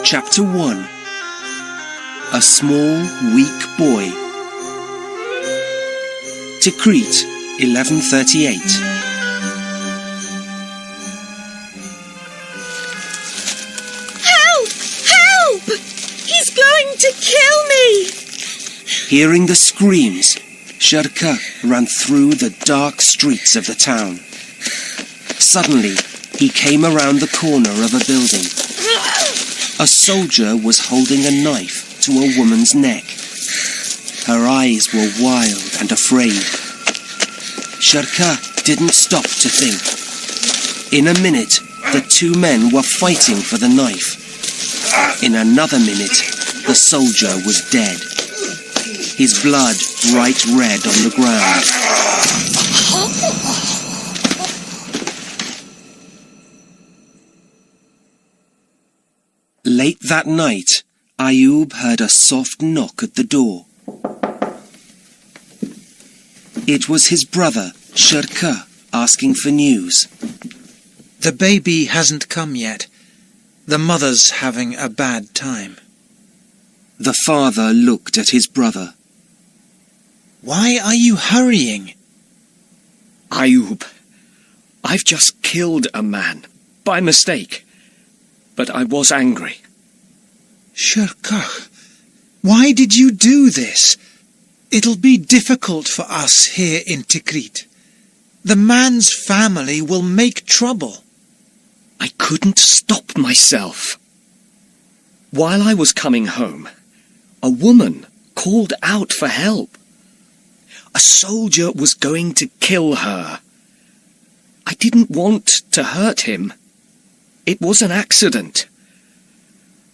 Chapter 1. A small, weak boy. Tikrit, 1138. Help! Help! He's going to kill me! Hearing the screams, Sharka ran through the dark streets of the town. Suddenly, he came around the corner of a building. A soldier was holding a knife to a woman's neck. Her eyes were wild and afraid. Sharka didn't stop to think. In a minute, the two men were fighting for the knife. In another minute, the soldier was dead. His blood bright red on the ground. Late that night, Ayub heard a soft knock at the door. It was his brother, Sharka, asking for news. The baby hasn't come yet. The mother's having a bad time. The father looked at his brother. Why are you hurrying? Ayub, I've just killed a man, by mistake. But I was angry. Sharka, why did you do this? It'll be difficult for us here in Tikrit. The man's family will make trouble. I couldn't stop myself. While I was coming home, a woman called out for help. A soldier was going to kill her. I didn't want to hurt him. It was an accident.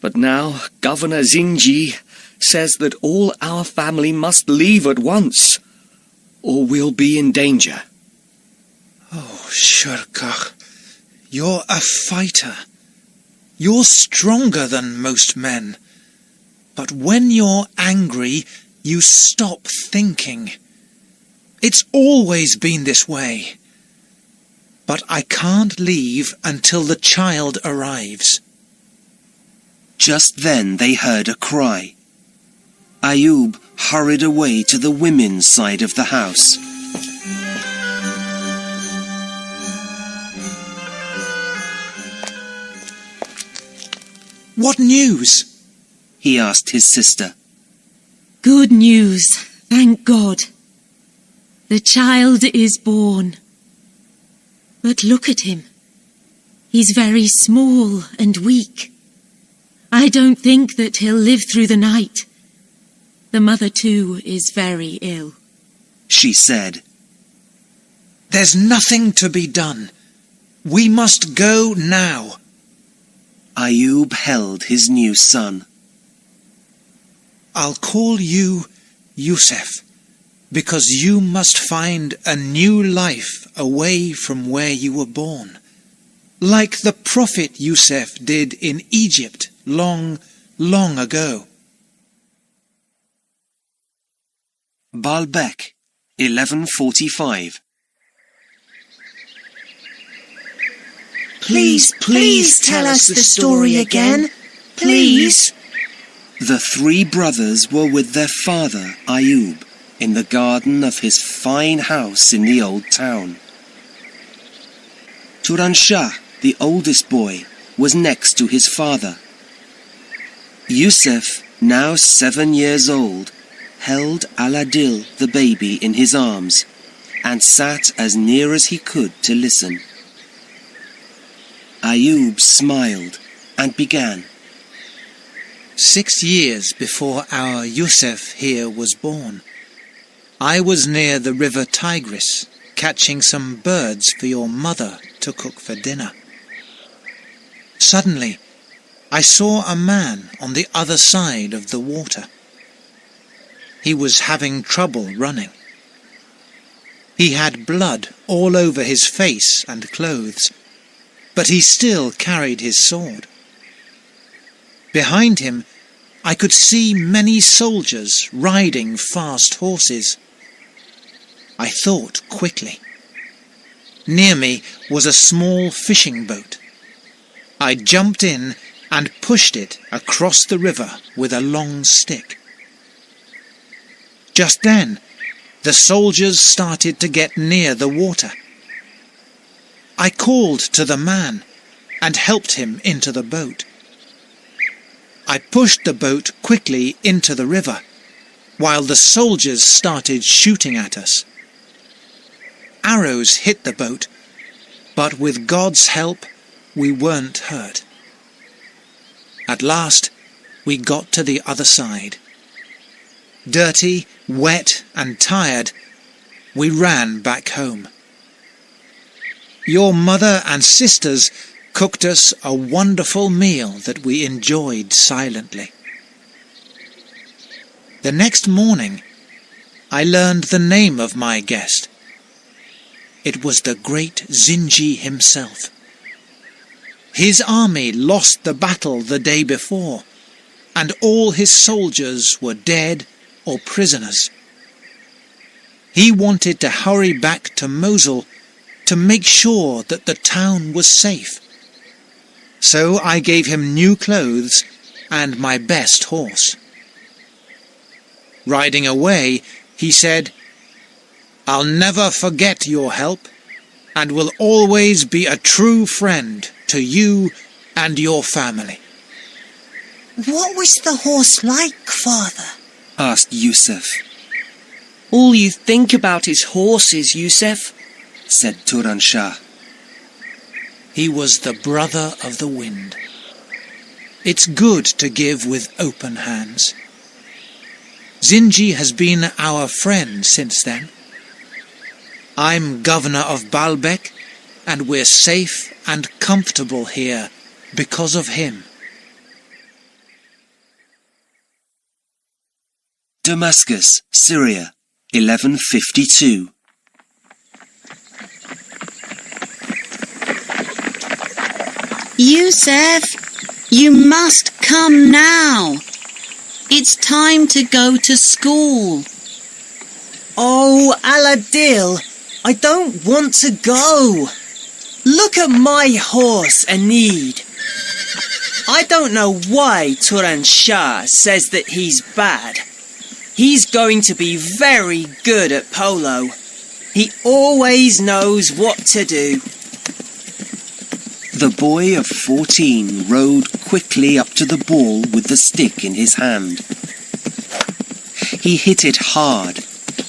But now Governor Zinji says that all our family must leave at once, or we'll be in danger. Oh, Sharka, you're a fighter. You're stronger than most men. But when you're angry, you stop thinking. It's always been this way. But I can't leave until the child arrives. Just then they heard a cry. Ayub hurried away to the women's side of the house. What news? He asked his sister. Good news, thank God. The child is born. But look at him. He's very small and weak. I don't think that he'll live through the night. The mother, too, is very ill. She said. There's nothing to be done. We must go now. Ayub held his new son. I'll call you Yusuf, because you must find a new life away from where you were born, like the prophet Yusuf did in Egypt long, long ago. Baalbek, 1145. Please tell us the story again. Please. The three brothers were with their father, Ayub, in the garden of his fine house in the old town. Turan Shah, the oldest boy, was next to his father. Yusuf, now 7 years old, held Aladil, the baby, in his arms, and sat as near as he could to listen. Ayub smiled and began. 6 years before our Yusuf here was born, I was near the river Tigris, catching some birds for your mother to cook for dinner. Suddenly, I saw a man on the other side of the water. He was having trouble running. He had blood all over his face and clothes, but he still carried his sword. Behind him, I could see many soldiers riding fast horses. I thought quickly. Near me was a small fishing boat. I jumped in and pushed it across the river with a long stick. Just then, the soldiers started to get near the water. I called to the man and helped him into the boat. I pushed the boat quickly into the river, while the soldiers started shooting at us. Arrows hit the boat, but with God's help, we weren't hurt. At last, we got to the other side. Dirty, wet, and tired, we ran back home. Your mother and sisters cooked us a wonderful meal that we enjoyed silently. The next morning, I learned the name of my guest. It was the great Zinji himself. His army lost the battle the day before, and all his soldiers were dead or prisoners. He wanted to hurry back to Mosul to make sure that the town was safe. So I gave him new clothes and my best horse. Riding away, he said, "I'll never forget your help, and will always be a true friend to you and your family." What was the horse like, Father? asked Yusuf, All you think about is horses, Yusuf, said Turan Shah. He was the brother of the wind. It's good to give with open hands. Zinji has been our friend since then. I'm governor of Baalbek, and we're safe and comfortable here because of him. Damascus, Syria, 1152. Yusuf, you must come now. It's time to go to school. Oh, Aladil, I don't want to go. Look at my horse, Anid. I don't know why Turan Shah says that he's bad. He's going to be very good at polo. He always knows what to do. The boy of 14 rode quickly up to the ball with the stick in his hand. He hit it hard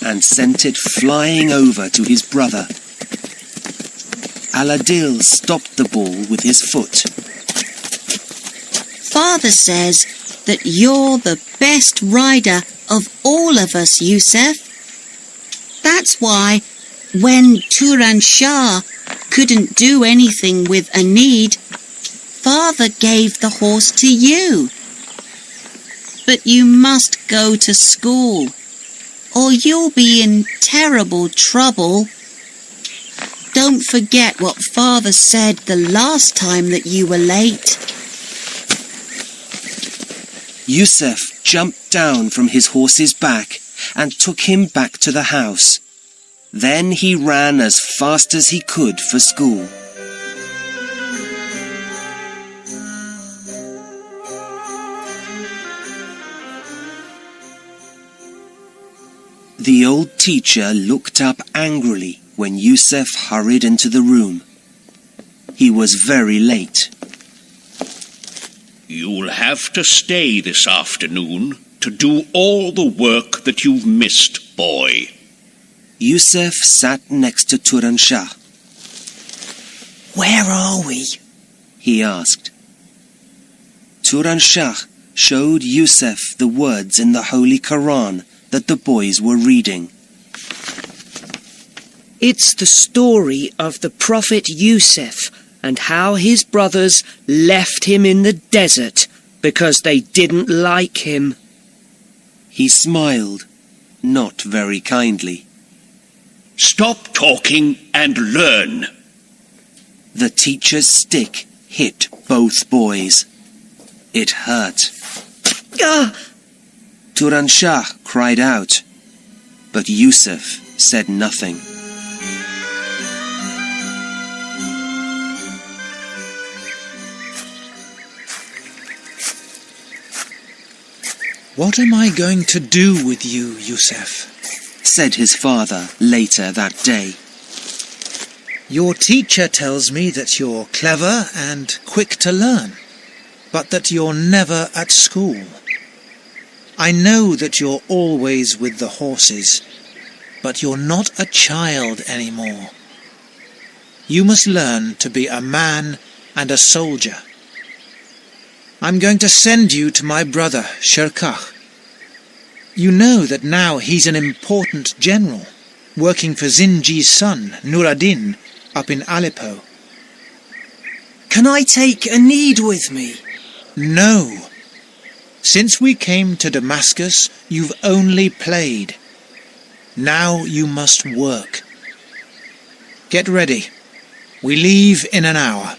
and sent it flying over to his brother. Aladil stopped the ball with his foot. Father says that you're the best rider of all of us, Yusuf. That's why when Turan Shah couldn't do anything with Anid, Father gave the horse to you. But you must go to school, or you'll be in terrible trouble. Don't forget what Father said the last time that you were late. Yusuf jumped down from his horse's back and took him back to the house. Then he ran as fast as he could for school. The old teacher looked up angrily when Yusuf hurried into the room. He was very late. You'll have to stay this afternoon to do all the work that you've missed, boy. Yusuf sat next to Turan Shah. Where are we? He asked. Turan Shah showed Yusuf the words in the Holy Koran that the boys were reading. It's the story of the Prophet Yusuf and how his brothers left him in the desert because they didn't like him. He smiled, not very kindly. Stop talking and learn. The teacher's stick hit both boys. It hurt. Ah! Turan Shah cried out, but Yusuf said nothing. "What am I going to do with you, Yusuf?" said his father later that day. "Your teacher tells me that you're clever and quick to learn, but that you're never at school. I know that you're always with the horses, but you're not a child anymore. You must learn to be a man and a soldier. I'm going to send you to my brother, Shirkah. You know that now he's an important general, working for Zinji's son, Nuradin, up in Aleppo." Can I take Anid with me? "No. Since we came to Damascus, you've only played. Now you must work. Get ready. We leave in an hour."